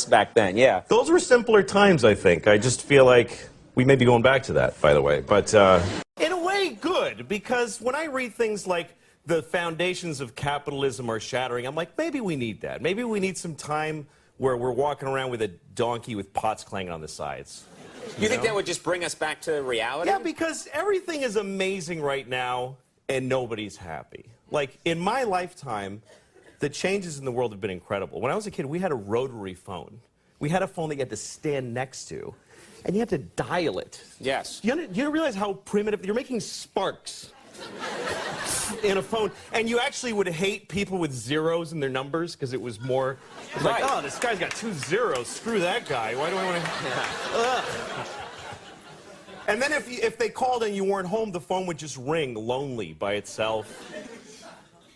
back then, yeah. Those were simpler times, I think. I just feel like we may be going back to that, by the way. But in a way, good, because when I read things like the foundations of capitalism are shattering, I'm like, maybe we need that. Maybe we need some time where we're walking around with a donkey with pots clanging on the sides. You think that would just bring us back to reality? Yeah, because everything is amazing right now, and nobody's happy. Like, in my lifetime, the changes in the world have been incredible. When I was a kid, we had a rotary phone. We had a phone that you had to stand next to, and you had to dial it. Yes. You realize how primitive? You're making sparks in a phone, and you actually would hate people with zeros in their numbers because it was more. It's like, oh, this guy's got 2 zeros. Screw that guy. Why do I want to? Yeah. And then if they called and you weren't home, the phone would just ring lonely by itself.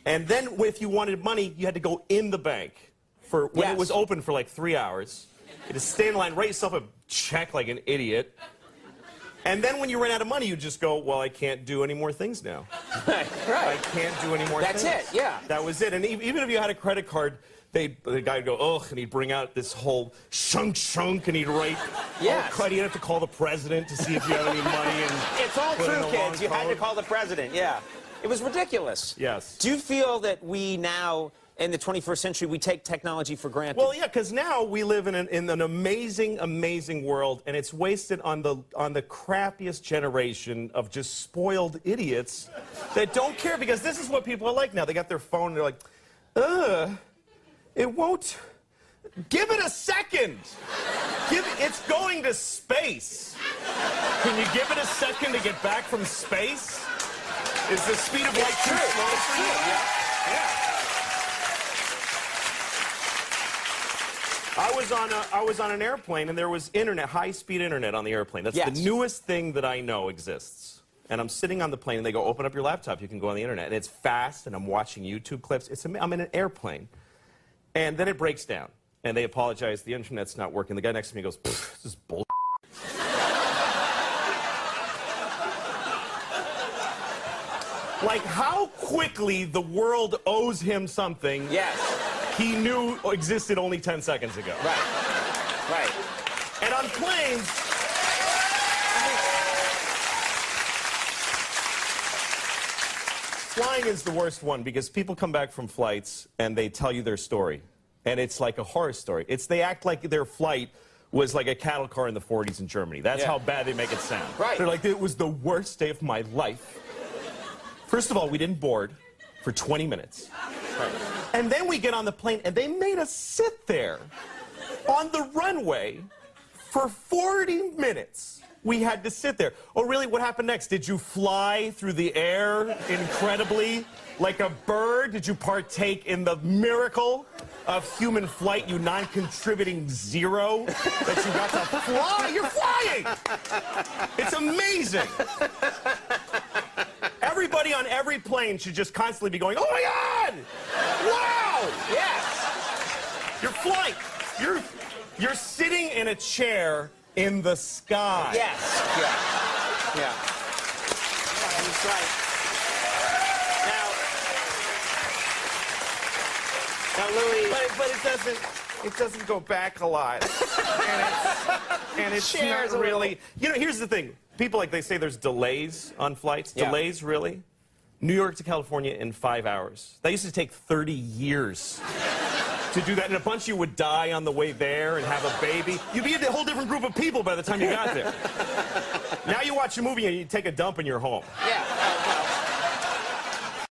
And then if you wanted money, you had to go in the bank for when it was open for like 3 hours. You had to stay in line, write yourself a check like an idiot. And then when you ran out of money, you just go, well, I can't do any more things now. Right. I can't do any more things. That's it, yeah. That was it. And even if you had a credit card, the guy would go, ugh, and he'd bring out this whole shunk, and he'd write, yes. You'd have to call the president to see if you have any money. And it's all true, kids. You had to call the president, yeah. It was ridiculous. Yes. Do you feel that we now, in the 21st century, we take technology for granted? Well, yeah, because now we live in an amazing, amazing world, and it's wasted on the crappiest generation of just spoiled idiots that don't care, because this is what people are like now. They got their phone, and they're like, it won't. Give it a second. It's going to space. Can you give it a second to get back from space? Is the speed of light too slow for you? Yeah. I was on an airplane, and there was internet, high-speed internet on the airplane. That's the newest thing that I know exists. And I'm sitting on the plane, and they go, open up your laptop. You can go on the internet. And it's fast, and I'm watching YouTube clips. I'm in an airplane. And then it breaks down. And they apologize. The internet's not working. The guy next to me goes, this is bull. Like, how quickly the world owes him something he knew existed only 10 seconds ago. Right. And on planes, flying is the worst one, because people come back from flights and they tell you their story. And it's like a horror story. They act like their flight was like a cattle car in the 40s in Germany. That's how bad they make it sound. Right. They're like, it was the worst day of my life. First of all, we didn't board for 20 minutes. Right. And then we get on the plane, and they made us sit there on the runway for 40 minutes. We had to sit there. Oh, really? What happened next? Did you fly through the air incredibly like a bird? Did you partake in the miracle of human flight, you non-contributing zero that you got to fly? You're flying! It's amazing. Everybody on every plane should just constantly be going, oh my God! Wow! Yes. You're flying. You're sitting in a chair in the sky. Yes. Yeah. That's right. Now, Louis. But it doesn't go back a lot. and it's not really. You know, here's the thing. People, like, they say there's delays on flights. Yeah. Delays, really? New York to California in 5 hours. That used to take 30 years to do that. And a bunch of you would die on the way there and have a baby. You'd be a whole different group of people by the time you got there. Now you watch a movie and you take a dump and you're home. Yeah.